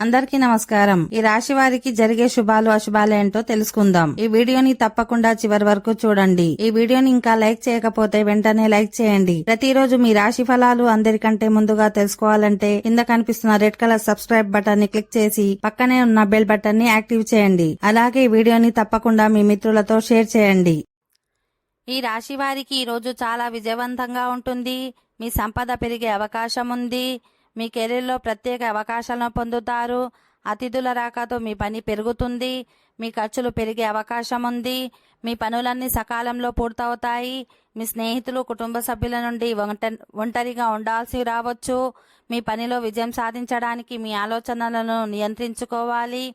అందరికీ నమస్కారం. ఈ రాశి వారికి జరిగే శుభాలు అశుభాలు ఏంటో తెలుసుకుందాం. ఈ వీడియోని తప్పకుండా చివరి వరకు చూడండి. ఈ వీడియోని ఇంకా లైక్ చేయకపోతే వెంటనే లైక్ చేయండి. ప్రతిరోజు మీ రాశి ఫలాలు అందరికంటే ముందుగా తెలుసుకోవాలంటే కింద కనిపిస్తున్న రెడ్ కలర్ సబ్స్క్రైబ్ బటన్ ని క్లిక్ చేసి పక్కనే ఉన్న బెల్ బటన్ ని యాక్టివ్ చేయండి. అలాగే ఈ వీడియోని తప్పకుండా మీ మిత్రులతో షేర్ చేయండి. ఈ రాశి వారికి ఈ రోజు చాలా విజయవంతంగా ఉంటుంది. మీ సంపద పెరిగే అవకాశం ఉంది. మీ కెరీర్లో ప్రత్యేక అవకాశాలను పొందుతారు. అతిథుల రాకతో మీ పని పెరుగుతుంది. మీ ఖర్చులు పెరిగే అవకాశం ఉంది. మీ పనులన్నీ సకాలంలో పూర్తవుతాయి. మీ స్నేహితులు కుటుంబ సభ్యుల నుండి ఒంటరిగా ఉండాల్సి రావచ్చు. మీ పనిలో విజయం సాధించడానికి మీ ఆలోచనలను నియంత్రించుకోవాలి.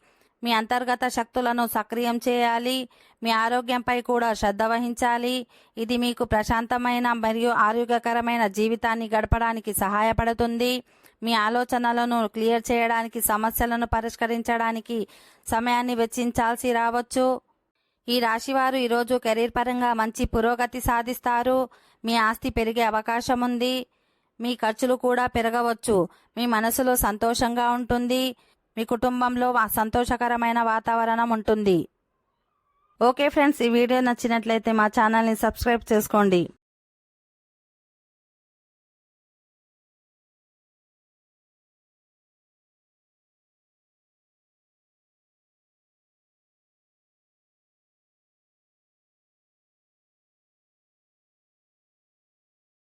మీ అంతర్గత శక్తులను సక్రియం చేయాలి. మీ ఆరోగ్యంపై కూడా శ్రద్ధ వహించాలి. ఇది మీకు ప్రశాంతమైన మరియు ఆరోగ్యకరమైన జీవితాన్ని గడపడానికి సహాయపడుతుంది. మీ ఆలోచనలను క్లియర్ చేయడానికి, సమస్యలను పరిష్కరించడానికి సమయాన్ని వెచ్చించాల్సి రావచ్చు. ఈ రాశివారు ఈరోజు కెరీర్ పరంగా మంచి పురోగతి సాధిస్తారు. మీ ఆస్తి పెరిగే అవకాశం ఉంది. మీ ఖర్చులు కూడా పెరగవచ్చు. మీ మనసులో సంతోషంగా ఉంటుంది. మీ కుటుంబంలో సంతోషకరమైన వాతావరణం ఉంటుంది. ఓకే ఫ్రెండ్స్, ఈ వీడియో నచ్చినట్లయితే మా ఛానల్ని సబ్స్క్రైబ్ చేసుకోండి.